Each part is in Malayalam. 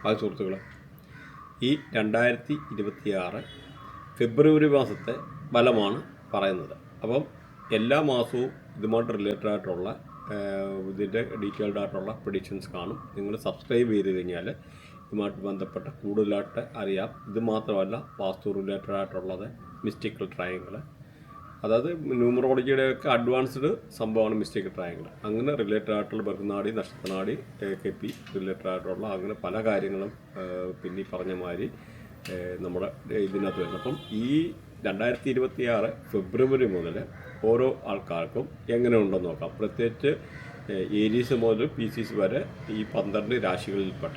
അത് സുഹൃത്തുക്കളെ, ഈ 2026 ഫെബ്രുവരി മാസത്തെ ഫലമാണ് പറയുന്നത്. അപ്പം എല്ലാ മാസവും ഇതുമായിട്ട് റിലേറ്റഡ് ആയിട്ടുള്ള ഇതിൻ്റെ ഡീറ്റെയിൽഡ് ആയിട്ടുള്ള പ്രഡിക്ഷൻസ് കാണും. നിങ്ങൾ സബ്സ്ക്രൈബ് ചെയ്ത് കഴിഞ്ഞാൽ ഇതുമായിട്ട് ബന്ധപ്പെട്ട കൂടുതലായിട്ട് അറിയാം. ഇത് മാത്രമല്ല, വാസ്തു റിലേറ്റഡ് ആയിട്ടുള്ളത്, മിസ്റ്റിക്കൽ ട്രയാങ്കിൾ, അതായത് ന്യൂമറോളജിയുടെയൊക്കെ അഡ്വാൻസ്ഡ് സംഭവമാണ് മിസ്റ്റേക്ക് ട്രയാങ്കിൾ. അങ്ങനെ റിലേറ്റഡ് ആയിട്ടുള്ള ബർനാടി, നക്ഷത്രനാടി, KP റിലേറ്റഡ് ആയിട്ടുള്ള അങ്ങനെ പല കാര്യങ്ങളും പിന്നെ പറഞ്ഞ മാതിരി നമ്മുടെ ഇതിനകത്ത് വരുന്നത്. അപ്പം ഈ 2026 ഫെബ്രുവരി മുതൽ ഓരോ ആൾക്കാർക്കും എങ്ങനെ ഉണ്ടെന്ന് നോക്കാം. പ്രത്യേകിച്ച് ഏരീസ് മുതൽ PCs വരെ ഈ 12 രാശികളിൽപ്പെട്ട.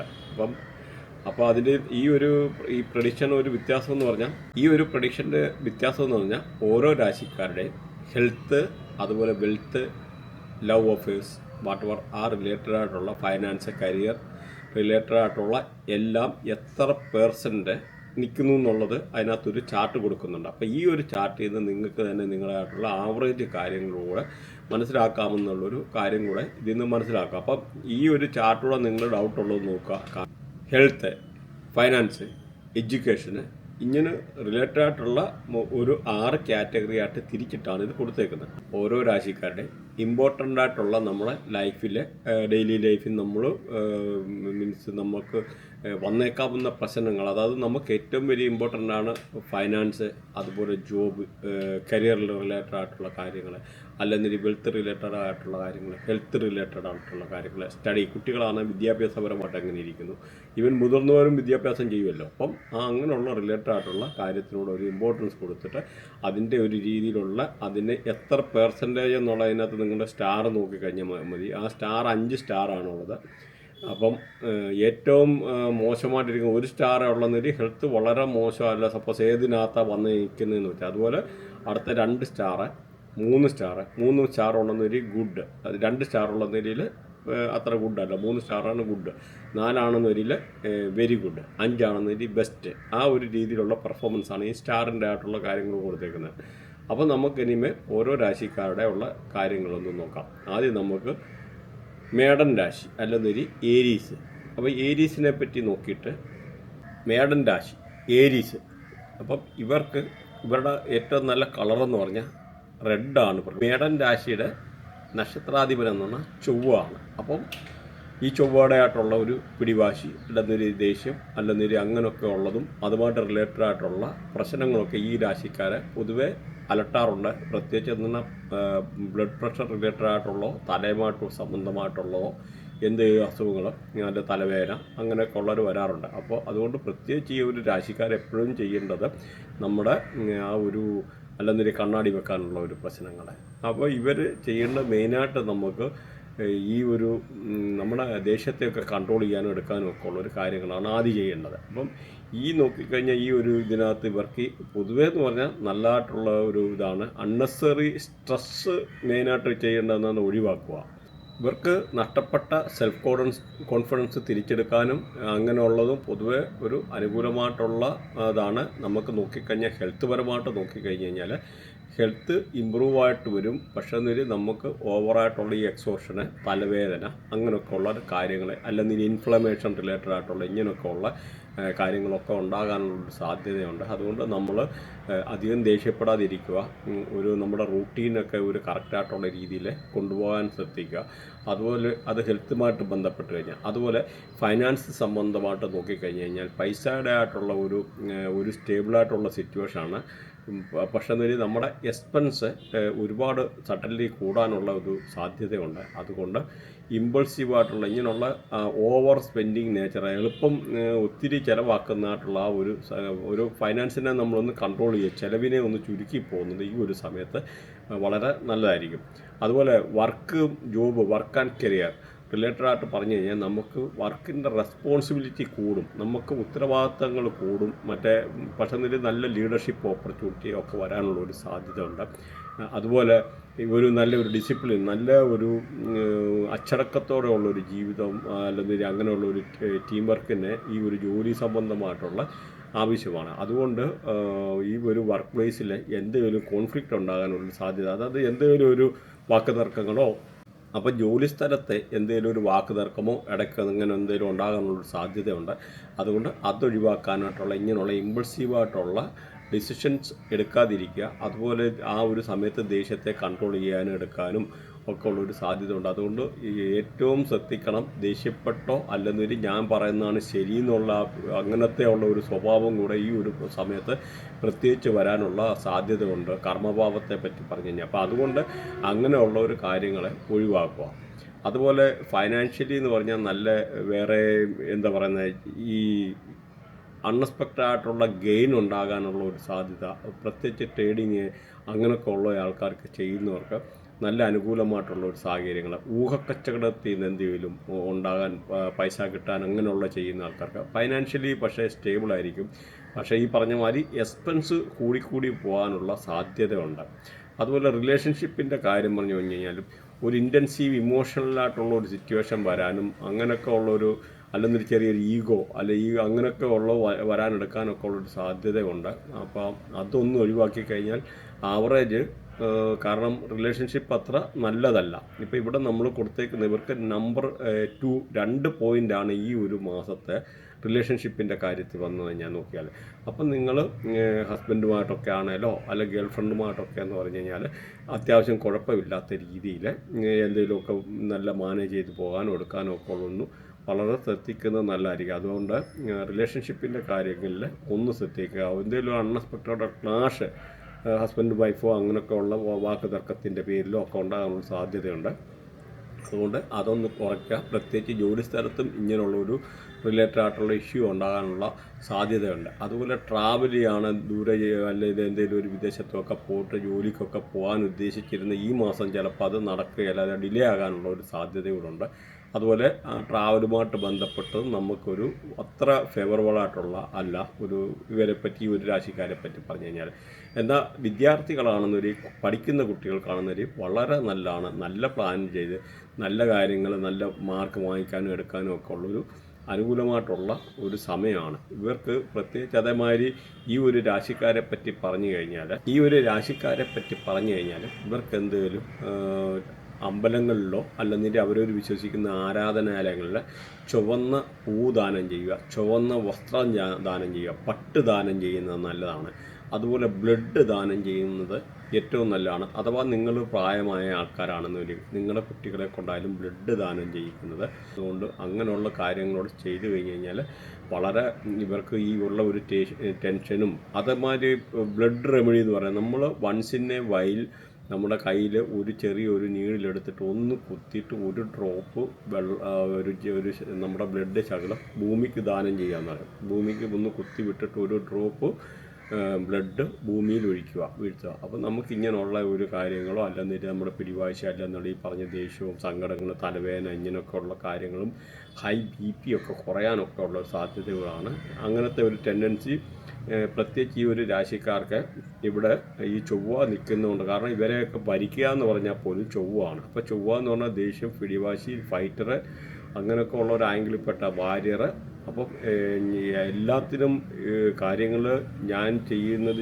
അപ്പോൾ അതിൻ്റെ ഈ പ്രഡിക്ഷൻ ഒരു വ്യത്യാസം എന്ന് പറഞ്ഞാൽ, ഈ ഒരു പ്രഡിക്ഷൻ്റെ വ്യത്യാസം എന്ന് പറഞ്ഞാൽ ഓരോ രാശിക്കാരുടെയും ഹെൽത്ത്, അതുപോലെ wealth, love affairs, what ever ആ റിലേറ്റഡ് ആയിട്ടുള്ള ഫൈനാൻസ്, കരിയർ റിലേറ്റഡ് ആയിട്ടുള്ള എല്ലാം എത്ര % നിൽക്കുന്നു എന്നുള്ളത് അതിനകത്തൊരു ചാർട്ട് കൊടുക്കുന്നുണ്ട്. അപ്പോൾ ഈ ഒരു ചാർട്ടിൽ നിന്ന് നിങ്ങൾക്ക് തന്നെ നിങ്ങളായിട്ടുള്ള ആവറേജ് കാര്യങ്ങളിലൂടെ മനസ്സിലാക്കാമെന്നുള്ളൊരു കാര്യം കൂടെ ഇതിൽ നിന്ന് മനസ്സിലാക്കാം. അപ്പം ഈ ഒരു ചാർട്ടിലൂടെ നിങ്ങൾ ഡൗട്ടുള്ളത് നോക്കുക. ഹെൽത്ത്, ഫൈനാൻസ്, എഡ്യൂക്കേഷന്, ഇങ്ങനെ റിലേറ്റഡ് ആയിട്ടുള്ള ഒരു 6 കാറ്റഗറി ആയിട്ട് തിരിച്ചിട്ടാണ് ഇത് കൊടുത്തേക്കുന്നത്. ഓരോ രാശിക്കാരുടെ ഇമ്പോർട്ടൻ്റ് ആയിട്ടുള്ള നമ്മളെ ലൈഫിലെ ഡെയിലി ലൈഫിൽ നമ്മൾ നമുക്ക് വന്നേക്കാവുന്ന പ്രശ്നങ്ങൾ, അതായത് നമുക്ക് ഏറ്റവും വലിയ ഇമ്പോർട്ടൻ്റ് ആണ് ഫൈനാൻസ്, അതുപോലെ ജോബ്, കരിയറിൽ റിലേറ്റഡ് ആയിട്ടുള്ള കാര്യങ്ങൾ, അല്ലെങ്കിൽ വെൽത്ത് റിലേറ്റഡ് ആയിട്ടുള്ള കാര്യങ്ങൾ, ഹെൽത്ത് റിലേറ്റഡ് ആയിട്ടുള്ള കാര്യങ്ങൾ, സ്റ്റഡി, കുട്ടികളാണ് വിദ്യാഭ്യാസപരമായിട്ട് എങ്ങനെ ഇരിക്കുന്നു, ഈവൻ മുതിർന്നവരും വിദ്യാഭ്യാസം ചെയ്യുമല്ലോ. അപ്പം അങ്ങനെയുള്ള റിലേറ്റഡ് ആയിട്ടുള്ള കാര്യത്തിനോട് ഒരു ഇമ്പോർട്ടൻസ് കൊടുത്തിട്ട് അതിൻ്റെ ഒരു രീതിയിലുള്ള അതിന് എത്ര % എന്നുള്ളതിനകത്ത് നിങ്ങളുടെ സ്റ്റാർ നോക്കിക്കഴിഞ്ഞാൽ മതി. ആ സ്റ്റാർ 5 സ്റ്റാറാണുള്ളത്. അപ്പം ഏറ്റവും മോശമായിട്ടിരിക്കുന്ന 1 സ്റ്റാർ ഉള്ളതെന്നൊരു ഹെൽത്ത് വളരെ മോശമല്ല, സപ്പോസ് ഏതിനകത്താണ് വന്ന് നിൽക്കുന്നതെന്ന് വെച്ചാൽ. അതുപോലെ അടുത്ത 2 സ്റ്റാർ, 3 സ്റ്റാർ ഉള്ളതെന്നൊരു ഗുഡ്, അത് 2 സ്റ്റാർ ഉള്ളതെന്നതിൽ അത്ര ഗുഡല്ല, 3 സ്റ്റാറാണ് ഗുഡ്, 4 ആണെന്നൊരിൽ വെരി ഗുഡ്, 5 ആണെന്നൊരു ബെസ്റ്റ്. ആ ഒരു രീതിയിലുള്ള പെർഫോമൻസാണ് ഈ സ്റ്റാറിൻ്റെ ആയിട്ടുള്ള കാര്യങ്ങൾ കൊടുത്തേക്കുന്നത്. അപ്പോൾ നമുക്കിനിമേ ഓരോ രാശിക്കാരുടെ ഉള്ള കാര്യങ്ങളൊന്നും നോക്കാം. ആദ്യം നമുക്ക് മേടൻ രാശി അല്ലെന്നൊരു ഏരീസ്. അപ്പോൾ ഏരീസിനെ പറ്റി നോക്കിയിട്ട്, മേടൻ രാശി ഏരീസ്, അപ്പം ഇവരുടെ ഏറ്റവും നല്ല കളറെന്ന് പറഞ്ഞാൽ റെഡാണ്. മേടൻ രാശിയുടെ നക്ഷത്രാധിപൻ എന്ന് പറഞ്ഞാൽ ചൊവ്വയാണ്. അപ്പം ഈ ചൊവ്വയുടെ ആയിട്ടുള്ള ഒരു പിടിവാശി, അല്ലെന്നൊരു ദേഷ്യം, അല്ലെന്നൊരു അങ്ങനെയൊക്കെ ഉള്ളതും അതുമായിട്ട് റിലേറ്റഡ് ആയിട്ടുള്ള പ്രശ്നങ്ങളൊക്കെ ഈ രാശിക്കാരെ പൊതുവെ അലട്ടാറുണ്ട്. പ്രത്യേകിച്ച് എന്നാൽ ബ്ലഡ് പ്രഷർ റിലേറ്റഡ് ആയിട്ടുള്ളതോ, തലയുമായിട്ട് സംബന്ധമായിട്ടുള്ളതോ എന്ത് അസുഖങ്ങൾ, അതിൻ്റെ തലവേദന, അങ്ങനെയൊക്കെ ഉള്ളവർ വരാറുണ്ട്. അപ്പോൾ അതുകൊണ്ട് പ്രത്യേകിച്ച് ഈ ഒരു രാശിക്കാരെപ്പോഴും ചെയ്യേണ്ടത് നമ്മുടെ ആ ഒരു അല്ലെന്നൊരു കണ്ണാടി വെക്കാനുള്ള ഒരു പ്രശ്നങ്ങൾ. അപ്പോൾ ഇവർ ചെയ്യേണ്ട മെയിനായിട്ട് നമുക്ക് ഈ ഒരു നമ്മുടെ ദേഷ്യത്തെയൊക്കെ കൺട്രോൾ ചെയ്യാനും എടുക്കാനും ഒക്കെ ഉള്ളൊരു കാര്യങ്ങളാണ് ആദ്യം ചെയ്യേണ്ടത്. അപ്പം ഈ നോക്കിക്കഴിഞ്ഞാൽ ഈ ഒരു ഇതിനകത്ത് ഇവർക്ക് പൊതുവേ എന്ന് പറഞ്ഞാൽ നല്ലതായിട്ടുള്ള ഒരു ഇതാണ്, അൺനെസറി സ്ട്രെസ്സ് മെയിനായിട്ട് ചെയ്യേണ്ടതെന്ന് ഒഴിവാക്കുക. ഇവർക്ക് നഷ്ടപ്പെട്ട സെൽഫ് കോൺഫിഡൻസ് തിരിച്ചെടുക്കാനും അങ്ങനെയുള്ളതും പൊതുവെ ഒരു അനുകൂലമായിട്ടുള്ള ഇതാണ്. നമുക്ക് നോക്കിക്കഴിഞ്ഞാൽ ഹെൽത്ത് പരമായിട്ട് നോക്കിക്കഴിഞ്ഞ് കഴിഞ്ഞാൽ ഹെൽത്ത് ഇമ്പ്രൂവ് ആയിട്ട് വരും. പക്ഷേ നമുക്ക് ഓവറായിട്ടുള്ള ഈ എക്സോഷന്, തലവേദന, അങ്ങനെയൊക്കെ ഉള്ള കാര്യങ്ങൾ, അല്ലെങ്കിൽ ഇൻഫ്ലമേഷൻ റിലേറ്റഡ് ആയിട്ടുള്ള ഇങ്ങനെയൊക്കെ ഉള്ള കാര്യങ്ങളൊക്കെ ഉണ്ടാകാനുള്ള സാധ്യതയുണ്ട്. അതുകൊണ്ട് നമ്മൾ അധികം ദേഷ്യപ്പെടാതിരിക്കുക, ഒരു നമ്മുടെ റൂട്ടീനൊക്കെ ഒരു കറക്റ്റായിട്ടുള്ള രീതിയിൽ കൊണ്ടുപോകാൻ ശ്രദ്ധിക്കുക. അതുപോലെ അത് ഹെൽത്തുമായിട്ട് ബന്ധപ്പെട്ട് കഴിഞ്ഞാൽ, അതുപോലെ ഫൈനാൻസ് സംബന്ധമായിട്ട് നോക്കിക്കഴിഞ്ഞ് കഴിഞ്ഞാൽ പൈസയുടെ ആയിട്ടുള്ള ഒരു സ്റ്റേബിളായിട്ടുള്ള സിറ്റുവേഷനാണ്. പക്ഷേ നമ്മുടെ എക്സ്പെൻസ് ഒരുപാട് സഡൻലി കൂടാനുള്ള ഒരു സാധ്യതയുണ്ട്. അതുകൊണ്ട് ഇമ്പൾസീവായിട്ടുള്ള ഇങ്ങനെയുള്ള ഓവർ സ്പെൻഡിങ് നേച്ചർ, എളുപ്പം ഒത്തിരി ചിലവാക്കുന്നതായിട്ടുള്ള ആ ഒരു ഫൈനാൻസിനെ നമ്മളൊന്ന് കൺട്രോൾ ചെയ്യുക, ചിലവിനെ ഒന്ന് ചുരുക്കി പോകുന്നത് ഈ ഒരു സമയത്ത് വളരെ നല്ലതായിരിക്കും. അതുപോലെ വർക്ക് ആൻഡ് കരിയർ റിലേറ്റഡ് ആയിട്ട് പറഞ്ഞു കഴിഞ്ഞാൽ നമുക്ക് വർക്കിൻ്റെ റെസ്പോൺസിബിലിറ്റി കൂടും, നമുക്ക് ഉത്തരവാദിത്തങ്ങൾ കൂടും. പക്ഷേ നല്ല ലീഡർഷിപ്പ് ഓപ്പർച്യൂണിറ്റി ഒക്കെ വരാനുള്ള ഒരു സാധ്യത ഉണ്ട്. അതുപോലെ ഒരു നല്ലൊരു ഡിസിപ്ലിൻ, നല്ല ഒരു അച്ചടക്കത്തോടെ ഉള്ളൊരു ജീവിതം, അല്ലെങ്കിൽ അങ്ങനെയുള്ള ഒരു ടീം വർക്കിന് ഈ ഒരു ജോലി സംബന്ധമായിട്ടുള്ള ആവശ്യമാണ്. അതുകൊണ്ട് ഈ ഒരു വർക്ക് പ്ലേസിൽ എന്തെങ്കിലും കോൺഫ്ലിക്റ്റ് ഉണ്ടാകാനുള്ള സാധ്യത, അതായത് എന്തെങ്കിലും ഒരു വാക്കുതർക്കങ്ങളോ അപ്പോൾ ജോലിസ്ഥലത്തെ എന്തെങ്കിലും ഒരു വാക്ക് തർക്കമോ ഇടയ്ക്ക് അങ്ങനെ എന്തെങ്കിലും ഉണ്ടാകാനുള്ളൊരു സാധ്യതയുണ്ട്. അതുകൊണ്ട് അതൊഴിവാക്കാനായിട്ടുള്ള ഇങ്ങനെയുള്ള ഇമ്പൾസീവായിട്ടുള്ള ഡിസിഷൻസ് എടുക്കാതിരിക്കുക. അതുപോലെ ആ ഒരു സമയത്ത് ദേഷ്യത്തെ കൺട്രോൾ ചെയ്യാനും എടുക്കാനും ഒക്കെ ഉള്ളൊരു സാധ്യതയുണ്ട്. അതുകൊണ്ട് ഏറ്റവും ശ്രദ്ധിക്കണം, ദേഷ്യപ്പെട്ടോ അല്ലെന്നൊരു ഞാൻ പറയുന്നതാണ് ശരി എന്നുള്ള അങ്ങനത്തെ ഉള്ള ഒരു സ്വഭാവം കൂടെ ഈ ഒരു സമയത്ത് പ്രത്യേകിച്ച് വരാനുള്ള സാധ്യതയുണ്ട്, കർമ്മഭാവത്തെ പറ്റി പറഞ്ഞു കഴിഞ്ഞാൽ. അപ്പോൾ അതുകൊണ്ട് അങ്ങനെയുള്ള ഒരു കാര്യങ്ങളെ ഒഴിവാക്കുക. അതുപോലെ ഫൈനാൻഷ്യലി എന്ന് പറഞ്ഞാൽ നല്ല വേറെ എന്താ പറയുന്നത്, ഈ അൺഎക്സ്പെക്റ്റഡ് ആയിട്ടുള്ള ഗെയിൻ ഉണ്ടാകാനുള്ള ഒരു സാധ്യത, പ്രത്യേകിച്ച് ട്രേഡിങ് അങ്ങനെയൊക്കെ ഉള്ള ആൾക്കാർക്ക് ചെയ്യുന്നവർക്ക് നല്ല അനുകൂലമായിട്ടുള്ള ഒരു സാഹചര്യങ്ങൾ, ഊഹക്കച്ചവടത്തിൽ നിന്ന് എന്തെങ്കിലും ഉണ്ടാകാൻ, പൈസ കിട്ടാൻ അങ്ങനെയുള്ള ചെയ്യുന്ന ആൾക്കാർക്ക് ഫൈനാൻഷ്യലി പക്ഷേ സ്റ്റേബിളായിരിക്കും. പക്ഷേ ഈ പറഞ്ഞ മാതിരി എക്സ്പെൻസ് കൂടിക്കൂടി പോകാനുള്ള സാധ്യതയുണ്ട്. അതുപോലെ റിലേഷൻഷിപ്പിൻ്റെ കാര്യം പറഞ്ഞു കഴിഞ്ഞാലും ഒരു ഇൻറ്റൻസീവ് ഇമോഷണലായിട്ടുള്ള ഒരു സിറ്റുവേഷൻ വരാനും അങ്ങനെയൊക്കെ ഉള്ളൊരു, അല്ലെന്നൊരു ചെറിയൊരു ഈഗോ അങ്ങനെയൊക്കെ ഉള്ള വരാനെടുക്കാനൊക്കെ ഉള്ളൊരു സാധ്യതയുണ്ട്. അപ്പോൾ അതൊന്നും ഒഴിവാക്കി കഴിഞ്ഞാൽ ആവറേജ്, കാരണം റിലേഷൻഷിപ്പ് അത്ര നല്ലതല്ല. ഇപ്പോൾ ഇവിടെ നമ്മൾ കൊടുത്തേക്കുന്ന ഇവർക്ക് നമ്പർ 2 2 പോയിൻ്റാണ് ഈ ഒരു മാസത്തെ റിലേഷൻഷിപ്പിൻ്റെ കാര്യത്തിൽ വന്നു കഴിഞ്ഞാൽ നോക്കിയാൽ. അപ്പം നിങ്ങൾ ഹസ്ബൻഡുമായിട്ടൊക്കെ ആണേലോ അല്ലെങ്കിൽ ഗേൾ ഫ്രണ്ടുമായിട്ടൊക്കെ എന്ന് പറഞ്ഞു കഴിഞ്ഞാൽ അത്യാവശ്യം കുഴപ്പമില്ലാത്ത രീതിയിൽ എന്തെങ്കിലുമൊക്കെ നല്ല മാനേജ് ചെയ്ത് പോകാനോ എടുക്കാനോ ഒക്കെ ഉള്ളൊന്നും വളരെ ശ്രദ്ധിക്കുന്നത് നല്ലതായിരിക്കും. അതുകൊണ്ട് റിലേഷൻഷിപ്പിൻ്റെ കാര്യങ്ങളിൽ ഒന്ന് ശ്രദ്ധിക്കുക. എന്തെങ്കിലും അൺഎക്സ്പെക്റ്റഡ് ക്ലാഷ് ഹസ്ബൻഡ് വൈഫോ അങ്ങനെയൊക്കെ ഉള്ള വാക്ക് തർക്കത്തിൻ്റെ പേരിലോ ഒക്കെ ഉണ്ടാകാനുള്ള സാധ്യതയുണ്ട്. അതുകൊണ്ട് അതൊന്ന് കുറയ്ക്കുക. പ്രത്യേകിച്ച് ജോലി സ്ഥലത്തും ഇങ്ങനെയുള്ളൊരു റിലേറ്റഡ് ആയിട്ടുള്ള ഇഷ്യൂ ഉണ്ടാകാനുള്ള സാധ്യതയുണ്ട്. അതുപോലെ ട്രാവൽ ചെയ്യാണ് ദൂരെ അല്ലെങ്കിൽ എന്തെങ്കിലും ഒരു വിദേശത്തൊക്കെ പോയിട്ട് ജോലിക്കൊക്കെ പോകാൻ ഉദ്ദേശിച്ചിരുന്ന ഈ മാസം ചിലപ്പോൾ അത് നടക്കുകയില്ല, അത് ഡിലേ ആകാനുള്ള ഒരു സാധ്യതകളുണ്ട്. അതുപോലെ ട്രാവലുമായിട്ട് ബന്ധപ്പെട്ട് നമുക്കൊരു അത്ര ഫേവറബിളായിട്ടുള്ള അല്ല ഒരു ഇവരെ പറ്റി, ഒരു രാശിക്കാരെ പറ്റി പറഞ്ഞു കഴിഞ്ഞാൽ. എന്നാൽ വിദ്യാർത്ഥികളാണെന്നൊരു, പഠിക്കുന്ന കുട്ടികൾക്കാണെന്നൊരു വളരെ നല്ലതാണ്. നല്ല പ്ലാൻ ചെയ്ത് നല്ല കാര്യങ്ങൾ, നല്ല മാർക്ക് വാങ്ങിക്കാനും എടുക്കാനും ഒക്കെ ഉള്ളൊരു അനുകൂലമായിട്ടുള്ള ഒരു സമയമാണ് ഇവർക്ക്. പ്രത്യേകിച്ച് അതേമാതിരി ഈ ഒരു രാശിക്കാരെ പറ്റി പറഞ്ഞു കഴിഞ്ഞാൽ ഇവർക്ക് എന്തെങ്കിലും അമ്പലങ്ങളിലോ അല്ലെങ്കിൽ അവരവർ വിശ്വസിക്കുന്ന ആരാധനാലയങ്ങളിൽ ചുവന്ന പൂ ദാനം ചെയ്യുക, ചുവന്ന വസ്ത്രം ദാനം ചെയ്യുക, പട്ട് ദാനം ചെയ്യുന്നത് നല്ലതാണ്. അതുപോലെ ബ്ലഡ് ദാനം ചെയ്യുന്നത് ഏറ്റവും നല്ലതാണ്. അഥവാ നിങ്ങൾ പ്രായമായ ആൾക്കാരാണെന്നൊരു നിങ്ങളുടെ കുട്ടികളെ കൊണ്ടായാലും ബ്ലഡ് ദാനം ചെയ്യിക്കുന്നത്. അതുകൊണ്ട് അങ്ങനെയുള്ള കാര്യങ്ങളോട് ചെയ്തു കഴിഞ്ഞ് കഴിഞ്ഞാൽ വളരെ ഇവർക്ക് ഈ ഉള്ള ഒരു ടെൻഷനും, അതേമാതിരി ബ്ലഡ് റെമഡി എന്ന് പറയുന്നത് നമ്മൾ വൺസ് ഇൻ എ വൈൽ നമ്മുടെ കയ്യിൽ ഒരു ചെറിയൊരു നീഡിലെടുത്തിട്ട് ഒന്ന് കുത്തിയിട്ട് ഒരു ഡ്രോപ്പ് ഒരു നമ്മുടെ ബ്ലഡ് ശകലം ഭൂമിക്ക് ദാനം ചെയ്യാമെന്ന് പറയും. ഭൂമിക്ക് ഒന്ന് കുത്തി വിട്ടിട്ട് ഒരു ഡ്രോപ്പ് ബ്ലഡ് ഭൂമിയിൽ വീഴ്ത്തുക. അപ്പോൾ നമുക്കിങ്ങനെയുള്ള ഒരു കാര്യങ്ങളോ അല്ലെന്നിട്ട് നമ്മുടെ പിടിവാശ അല്ലെന്നുള്ള ഈ പറഞ്ഞ ദേഷ്യവും സങ്കടങ്ങളും തലവേദന ഇങ്ങനെയൊക്കെ ഉള്ള കാര്യങ്ങളും ഹൈ BP ഒക്കെ കുറയാനൊക്കെ ഉള്ള സാധ്യതകളാണ്. അങ്ങനത്തെ ഒരു ടെൻഡൻസി പ്രത്യേകിച്ച് ഈ ഒരു രാശിക്കാർക്ക് ഇവിടെ ഈ ചൊവ്വ നിൽക്കുന്നതുകൊണ്ട്. കാരണം ഇവരെയൊക്കെ ഭരിക്കുക എന്ന് പറഞ്ഞാൽ പോലും ചൊവ്വയാണ്. അപ്പോൾ ചൊവ്വ എന്ന് പറഞ്ഞാൽ ദേഷ്യം, പിടിവാശി, ഫൈറ്റർ അങ്ങനെയൊക്കെ ഉള്ള ഒരു ആംഗിളിൽപ്പെട്ട വാരിയർ. അപ്പം എല്ലാത്തിനും കാര്യങ്ങൾ ഞാൻ ചെയ്യുന്നത്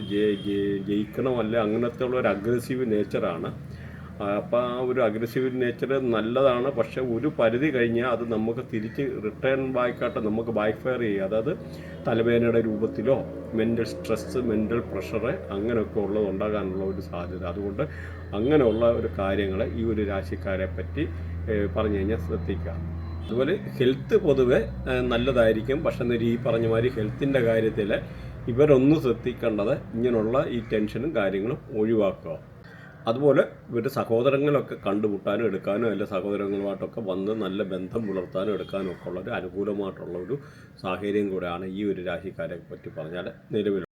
ജയിക്കണമല്ല, അങ്ങനത്തെ ഉള്ള ഒരു അഗ്രസീവ് നേച്ചറാണ്. അപ്പോൾ ആ ഒരു അഗ്രസീവ് നേച്ചർ നല്ലതാണ്. പക്ഷേ ഒരു പരിധി കഴിഞ്ഞാൽ അത് നമുക്ക് തിരിച്ച് റിട്ടേൺ ബാക്കായിട്ട് നമുക്ക് ബാക്ക് ഫയർ ചെയ്യുക. അതായത് തലവേദനയുടെ രൂപത്തിലോ മെൻ്റൽ സ്ട്രെസ്സ്, മെൻ്റൽ പ്രഷർ അങ്ങനെയൊക്കെ ഉള്ളത് ഉണ്ടാകാനുള്ള ഒരു സാധ്യത. അതുകൊണ്ട് അങ്ങനെയുള്ള ഒരു കാര്യങ്ങൾ ഈ ഒരു രാശിക്കാരെ പറ്റി പറഞ്ഞു കഴിഞ്ഞാൽ ശ്രദ്ധിക്കുക. അതുപോലെ ഹെൽത്ത് പൊതുവെ നല്ലതായിരിക്കും. പക്ഷേ ഈ പറഞ്ഞ മാതിരി ഹെൽത്തിൻ്റെ കാര്യത്തിൽ ഇവരൊന്ന് ശ്രദ്ധിക്കേണ്ടത് ഇങ്ങനെയുള്ള ഈ ടെൻഷനും കാര്യങ്ങളും ഒഴിവാക്കുക. അതുപോലെ ഇവരുടെ സഹോദരങ്ങളൊക്കെ കണ്ടുമുട്ടാനും എടുക്കാനും അല്ല സഹോദരങ്ങളുമായിട്ടൊക്കെ വന്ന് നല്ല ബന്ധം പുലർത്താനും എടുക്കാനും ഒക്കെ ഉള്ളൊരു അനുകൂലമായിട്ടുള്ള ഒരു സാഹചര്യം കൂടെയാണ് ഈ ഒരു രാശിക്കാരെ പറ്റി പറഞ്ഞാൽ നിലവിൽ.